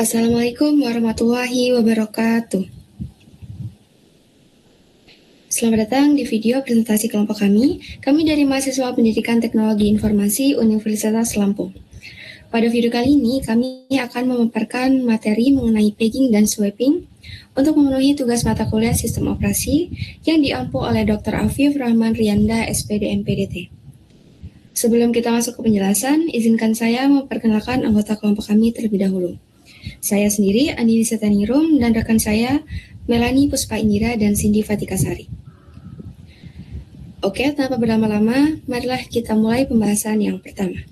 Assalamualaikum warahmatullahi wabarakatuh. Selamat datang di video presentasi kelompok kami. Kami dari mahasiswa Pendidikan Teknologi Informasi Universitas Lampung. Pada video kali ini, kami akan memaparkan materi mengenai pegging dan sweeping untuk memenuhi tugas mata kuliah sistem operasi yang diampu oleh Dr. Afif Rahman Riyanda, SPD MPDT. Sebelum kita masuk ke penjelasan, izinkan saya memperkenalkan anggota kelompok kami terlebih dahulu. Saya sendiri, Andi Setanirum, dan rekan saya, Melani Puspa Indira dan Cindy Fatikasari. Oke, tanpa berlama-lama, marilah kita mulai pembahasan yang pertama.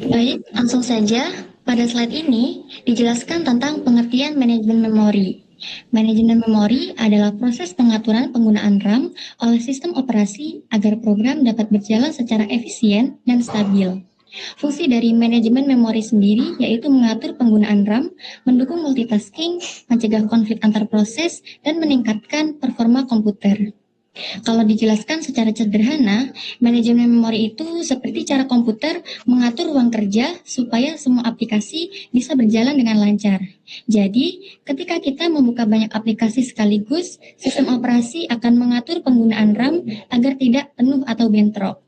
Baik, langsung saja. Pada slide ini dijelaskan tentang pengertian manajemen memori. Manajemen memori adalah proses pengaturan penggunaan RAM oleh sistem operasi agar program dapat berjalan secara efisien dan stabil. Fungsi dari manajemen memori sendiri yaitu mengatur penggunaan RAM, mendukung multitasking, mencegah konflik antar proses, dan meningkatkan performa komputer. Kalau dijelaskan secara sederhana, manajemen memori itu seperti cara komputer mengatur ruang kerja supaya semua aplikasi bisa berjalan dengan lancar. Jadi, ketika kita membuka banyak aplikasi sekaligus, sistem operasi akan mengatur penggunaan RAM agar tidak penuh atau bentrok.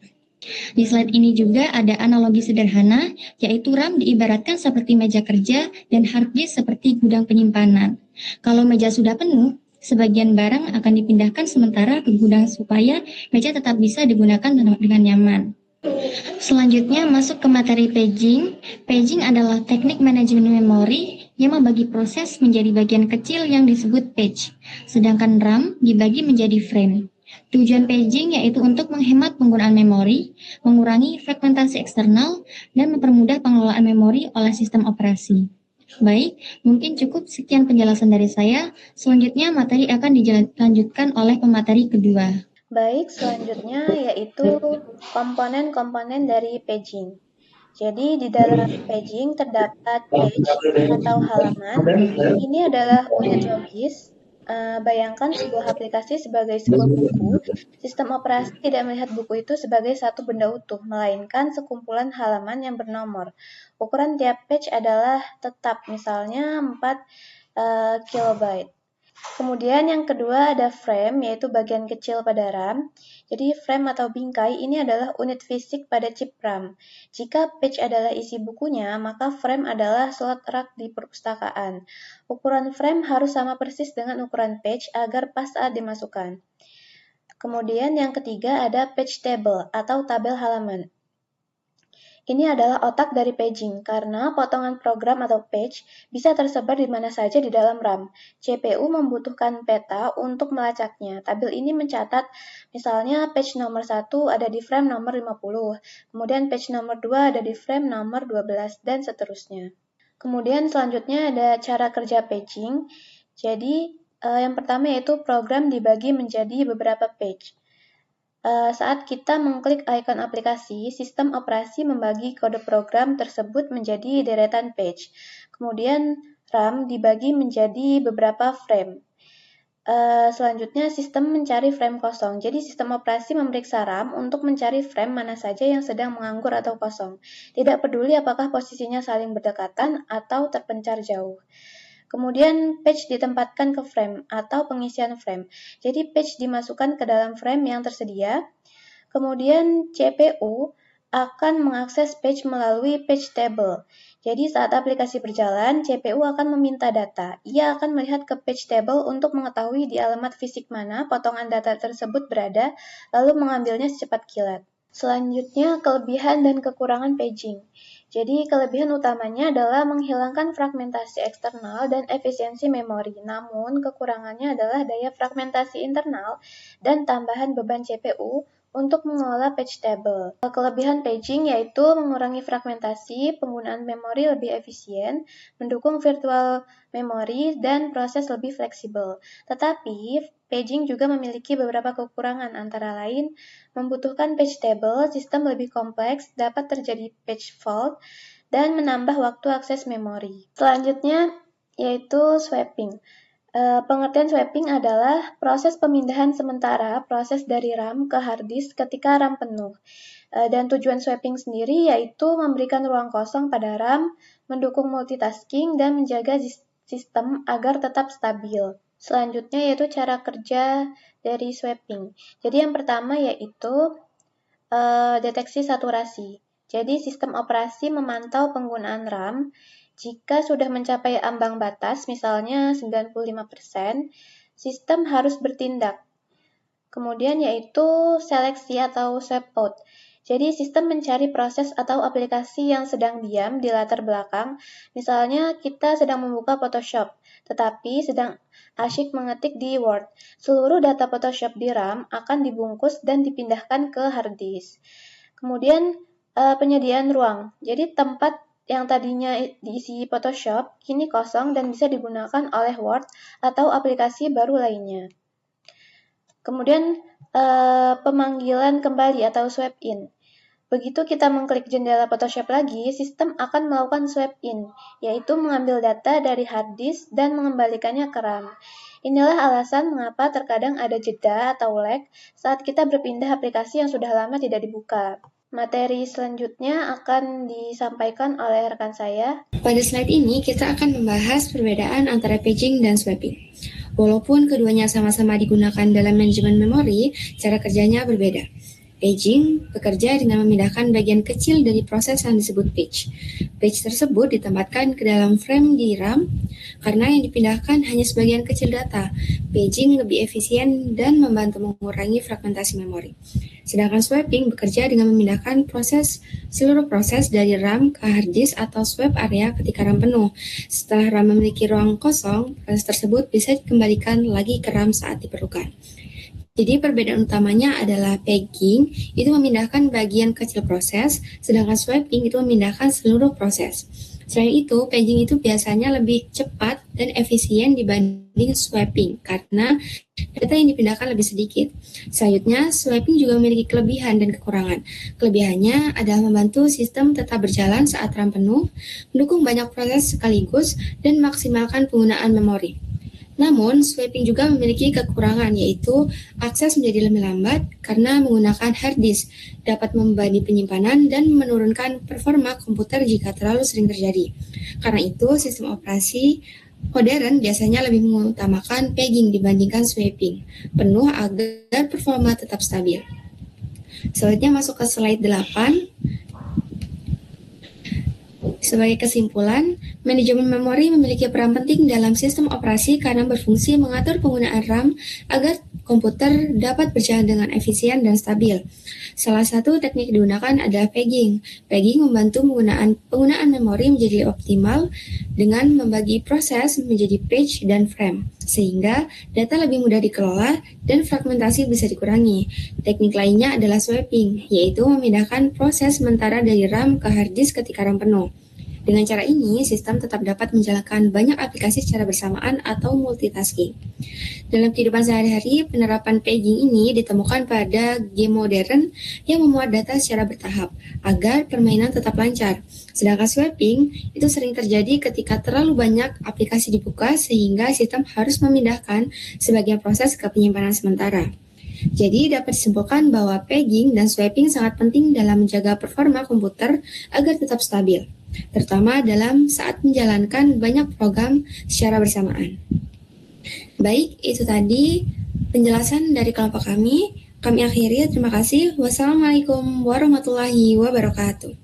Di slide ini juga ada analogi sederhana, yaitu RAM diibaratkan seperti meja kerja dan hard disk seperti gudang penyimpanan. Kalau meja sudah penuh, sebagian barang akan dipindahkan sementara ke gudang supaya meja tetap bisa digunakan dengan nyaman. Selanjutnya masuk ke materi paging. Paging adalah teknik manajemen memori yang membagi proses menjadi bagian kecil yang disebut page, sedangkan RAM dibagi menjadi frame. Tujuan paging yaitu untuk menghemat penggunaan memori, mengurangi fragmentasi eksternal, dan mempermudah pengelolaan memori oleh sistem operasi. Baik, mungkin cukup sekian penjelasan dari saya. Selanjutnya materi akan dilanjutkan oleh pemateri kedua. Baik, selanjutnya yaitu komponen-komponen dari paging. Jadi di dalam paging terdapat page atau halaman. Ini adalah unit logis. Bayangkan sebuah aplikasi sebagai sebuah buku. Sistem operasi tidak melihat buku itu sebagai satu benda utuh, melainkan sekumpulan halaman yang bernomor. Ukuran tiap page adalah tetap, misalnya 4 kilobyte. Kemudian yang kedua ada frame, yaitu bagian kecil pada RAM. Jadi frame atau bingkai ini adalah unit fisik pada chip RAM. Jika page adalah isi bukunya, maka frame adalah slot rak di perpustakaan. Ukuran frame harus sama persis dengan ukuran page agar pas saat dimasukkan. Kemudian yang ketiga ada page table atau tabel halaman. Ini adalah otak dari paging, karena potongan program atau page bisa tersebar di mana saja di dalam RAM. CPU membutuhkan peta untuk melacaknya. Tabel ini mencatat, misalnya page nomor 1 ada di frame nomor 50, kemudian page nomor 2 ada di frame nomor 12, dan seterusnya. Kemudian selanjutnya ada cara kerja paging. Jadi, yang pertama yaitu program dibagi menjadi beberapa page. Saat kita mengklik ikon aplikasi, sistem operasi membagi kode program tersebut menjadi deretan page. Kemudian RAM dibagi menjadi beberapa frame. Selanjutnya sistem mencari frame kosong. Jadi sistem operasi memeriksa RAM untuk mencari frame mana saja yang sedang menganggur atau kosong. Tidak peduli apakah posisinya saling berdekatan atau terpencar jauh. Kemudian page ditempatkan ke frame atau pengisian frame. Jadi page dimasukkan ke dalam frame yang tersedia. Kemudian CPU akan mengakses page melalui page table. Jadi saat aplikasi berjalan, CPU akan meminta data. Ia akan melihat ke page table untuk mengetahui di alamat fisik mana potongan data tersebut berada, lalu mengambilnya secepat kilat. Selanjutnya, kelebihan dan kekurangan paging. Jadi, kelebihan utamanya adalah menghilangkan fragmentasi eksternal dan efisiensi memori. Namun, kekurangannya adalah daya fragmentasi internal dan tambahan beban CPU untuk mengelola page table. Kelebihan paging yaitu mengurangi fragmentasi, penggunaan memori lebih efisien, mendukung virtual memory, dan proses lebih fleksibel. Tetapi, paging juga memiliki beberapa kekurangan, antara lain membutuhkan page table, sistem lebih kompleks, dapat terjadi page fault, dan menambah waktu akses memori. Selanjutnya yaitu swapping. Pengertian swapping adalah proses pemindahan sementara proses dari RAM ke hard disk ketika RAM penuh. Dan tujuan swapping sendiri yaitu memberikan ruang kosong pada RAM, mendukung multitasking, dan menjaga sistem agar tetap stabil. Selanjutnya yaitu cara kerja dari swapping. Jadi yang pertama yaitu deteksi saturasi. Jadi sistem operasi memantau penggunaan RAM. Jika sudah mencapai ambang batas, misalnya 95%, sistem harus bertindak. Kemudian yaitu seleksi atau swap out. Jadi sistem mencari proses atau aplikasi yang sedang diam di latar belakang. Misalnya kita sedang membuka Photoshop, tetapi sedang asyik mengetik di Word. Seluruh data Photoshop di RAM akan dibungkus dan dipindahkan ke hard disk. Kemudian penyediaan ruang. Jadi tempat yang tadinya diisi Photoshop kini kosong dan bisa digunakan oleh Word atau aplikasi baru lainnya. Kemudian pemanggilan kembali atau swap in. Begitu kita mengklik jendela Photoshop lagi, sistem akan melakukan swap in, yaitu mengambil data dari hard disk dan mengembalikannya ke RAM. Inilah alasan mengapa terkadang ada jeda atau lag saat kita berpindah aplikasi yang sudah lama tidak dibuka. Materi selanjutnya akan disampaikan oleh rekan saya. Pada slide ini, kita akan membahas perbedaan antara paging dan swapping. Walaupun keduanya sama-sama digunakan dalam manajemen memori, cara kerjanya berbeda. Paging bekerja dengan memindahkan bagian kecil dari proses yang disebut page. Page tersebut ditempatkan ke dalam frame di RAM karena yang dipindahkan hanya sebagian kecil data. Paging lebih efisien dan membantu mengurangi fragmentasi memori. Sedangkan swapping bekerja dengan memindahkan seluruh proses dari RAM ke hard disk atau swap area ketika RAM penuh. Setelah RAM memiliki ruang kosong, proses tersebut bisa dikembalikan lagi ke RAM saat diperlukan. Jadi perbedaan utamanya adalah paging itu memindahkan bagian kecil proses, sedangkan swapping itu memindahkan seluruh proses. Selain itu, paging itu biasanya lebih cepat dan efisien dibanding swapping karena data yang dipindahkan lebih sedikit. Selanjutnya, swapping juga memiliki kelebihan dan kekurangan. Kelebihannya adalah membantu sistem tetap berjalan saat RAM penuh, mendukung banyak proses sekaligus, dan maksimalkan penggunaan memori. Namun, swapping juga memiliki kekurangan, yaitu akses menjadi lebih lambat karena menggunakan hard disk, dapat membebani penyimpanan dan menurunkan performa komputer jika terlalu sering terjadi. Karena itu, sistem operasi modern biasanya lebih mengutamakan paging dibandingkan swapping, penuh agar performa tetap stabil. Selanjutnya masuk ke slide 8. Sebagai kesimpulan, manajemen memori memiliki peran penting dalam sistem operasi karena berfungsi mengatur penggunaan RAM agar komputer dapat berjalan dengan efisien dan stabil. Salah satu teknik digunakan adalah paging. Paging membantu penggunaan memori menjadi optimal dengan membagi proses menjadi page dan frame, sehingga data lebih mudah dikelola dan fragmentasi bisa dikurangi. Teknik lainnya adalah swapping, yaitu memindahkan proses sementara dari RAM ke hard disk ketika RAM penuh. Dengan cara ini, sistem tetap dapat menjalankan banyak aplikasi secara bersamaan atau multitasking. Dalam kehidupan sehari-hari, penerapan paging ini ditemukan pada game modern yang memuat data secara bertahap agar permainan tetap lancar. Sedangkan swapping itu sering terjadi ketika terlalu banyak aplikasi dibuka sehingga sistem harus memindahkan sebagian proses ke penyimpanan sementara. Jadi dapat disimpulkan bahwa paging dan swapping sangat penting dalam menjaga performa komputer agar tetap stabil, terutama dalam saat menjalankan banyak program secara bersamaan. Baik, itu tadi penjelasan dari kelompok kami. Kami akhiri, terima kasih. Wassalamualaikum warahmatullahi wabarakatuh.